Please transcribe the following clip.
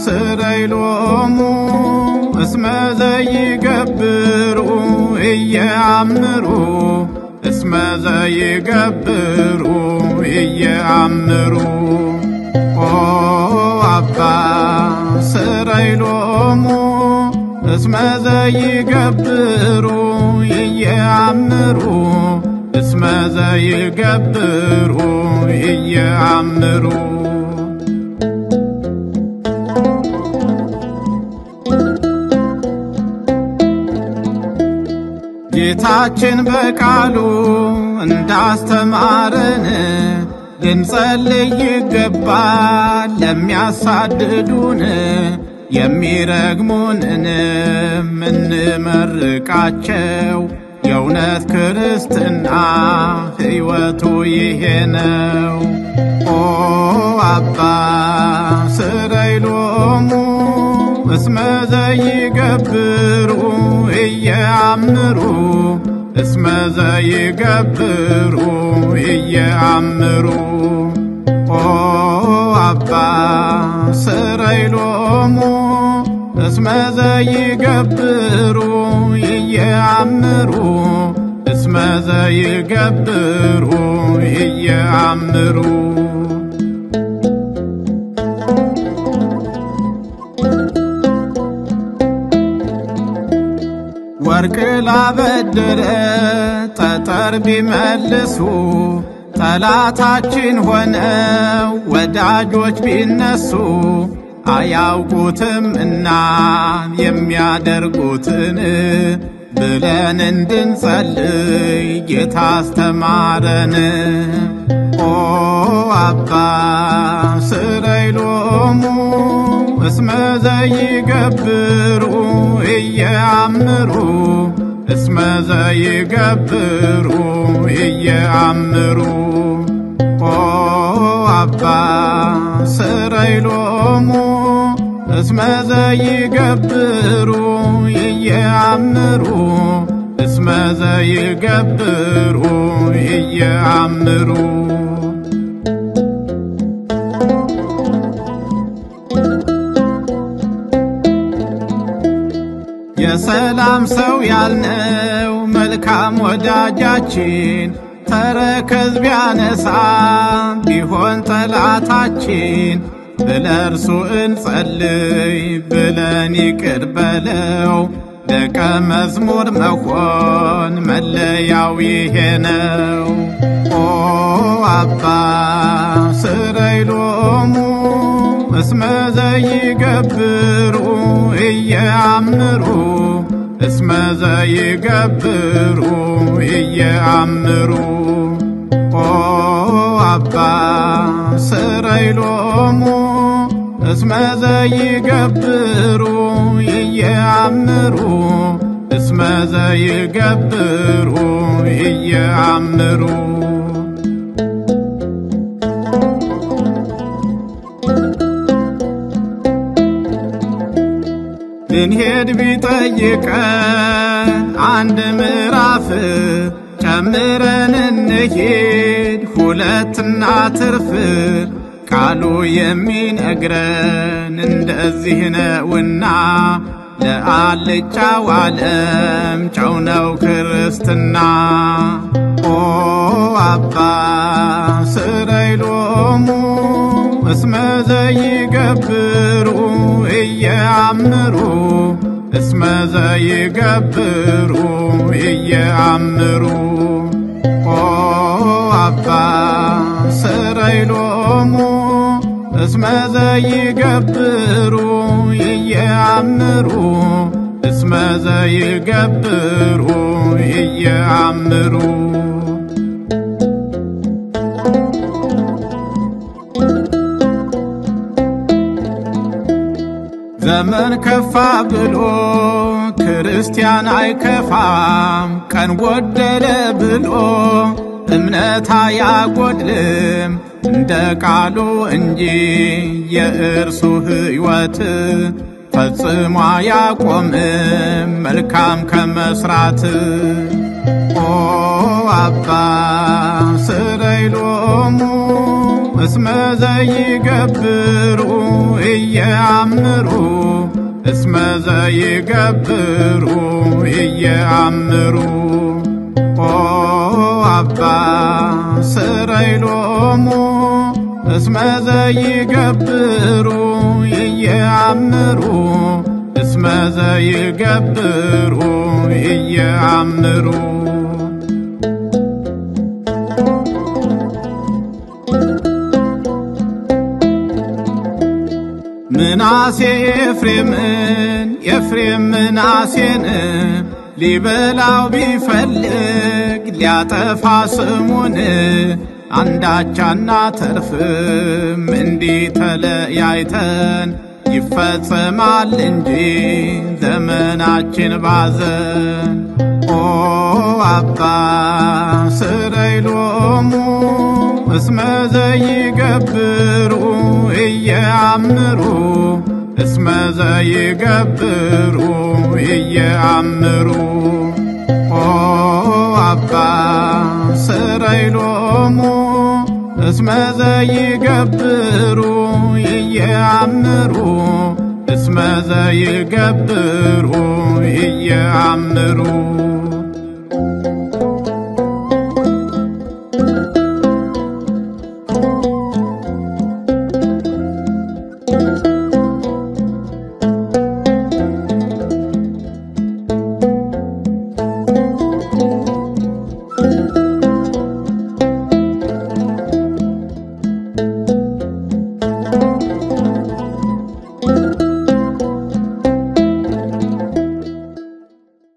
ስረይሎሙ እስመ ዘይገብሩ ኢየአምሩ እስመ ዘይገብሩ ኢየአምሩ ኦ አባ ስረይሎሙ እስመ ዘይገብሩ ኢየአምሩ እስመ ዘይገብሩ ኢየአምሩ ጌታችን በቃሉ እንዳስተማረን ልንጸልይ ይገባል። ለሚያሳድዱን የሚረግሙንንም እንመርቃቸው። የእውነት ክርስትና ሕይወቱ ይሄ ነው። ኦ አባ ስረይሎሙ እስመ ዘይገብሩ ኢየአምሩ እስመ ዘይገብሩ ኢየአምሩ ኦ አባ ስረይሎሙ እስመ ዘይገብሩ ኢየአምሩ እስመ ዘይገብሩ ኢየአምሩ ወርቅ ላበደረ ጠጠር ቢመልሱ ጠላታችን ሆነው ወዳጆች ቢነሱ አያውቁትምና የሚያደርጉትን ብለን እንድንጸልይ ጌታ አስተማረን። ኦ አባ ስረይሎሙ እስመ ዘይገብሩ ኢየአምሩ እስመ ዘይገብሩ ኢየአምሩ ኦ አባ ስረይሎሙ እስመ ዘይገብሩ ኢየአምሩ እስመ ዘይገብሩ ኢየአምሩ የሰላም ሰው ያልነው መልካም ወዳጃችን ተረከዝ ቢያነሳ ቢሆን ጠላታችን ብለርሱ እንጸልይ ብለን ይቅር በለው። ደቀ መዝሙር መሆን መለያው ይሄ ነው። ኦ አባ ስረይሎሙ እስመ ዘይገብሩ ኢየአምሩ እስመ ዘይገብሩ ኢየአምሩ ኦ አባ ስረይሎሙ እስመ ዘይገብሩ ኢየአምሩ እስመ ዘይገብሩ ኢየአምሩ ልንሄድ ቢጠይቀን አንድ ምዕራፍ ጨምረን እንሂድ ሁለትና ትርፍ ቃሉ የሚነግረን እንደዚህ ነውና ለአልጫው ዓለም ጨው ነው ክርስትና። ኦ አባ ስረይሎሙ እስመ ዘይገብሩ ኢየአምሩ እስመ ዘይገብሩ ኢየአምሩ ኦ አባ ስረይሎሙ እስመ ዘይገብሩ ኢየአምሩ እስመ ዘይገብሩ ኢየአምሩ ዘመን ከፋ ብሎ ክርስቲያን አይከፋም። ቀን ጎደለ ብሎ እምነት አያጎድልም። እንደ ቃሉ እንጂ የእርሱ ሕይወት ፈጽሞ አያቆምም መልካም ከመስራት። ኦ አባ ስረይሎሙ እስመ ዘይገብሩ ኢየአምሩ እስመ ዘይገብሩ ኢየአምሩ ኦ አባ ስረይ ሎሙ እስመ ዘይገብሩ ኢየአምሩ እስመ ዘይገብሩ ኢየአምሩ ምናሴ ኤፍሬም ምናሴን ሊበላው ቢፈልግ ሊያጠፋ ስሙን አንዳች አናተርፍም እንዲህ ተለያይተን ይፈጸማል እንጂ ዘመናችን ባዘን። ኦ አባ ስረይ ሎሙ እስመ ዘይገብሩ ኢየአምሩ እስመ ዘይገብሩ ኢየአምሩ ኦ አባ ስረይ ሎሙ እስመ ዘይገብሩ ኢየአምሩ እስመ ዘይገብሩ ኢየአምሩ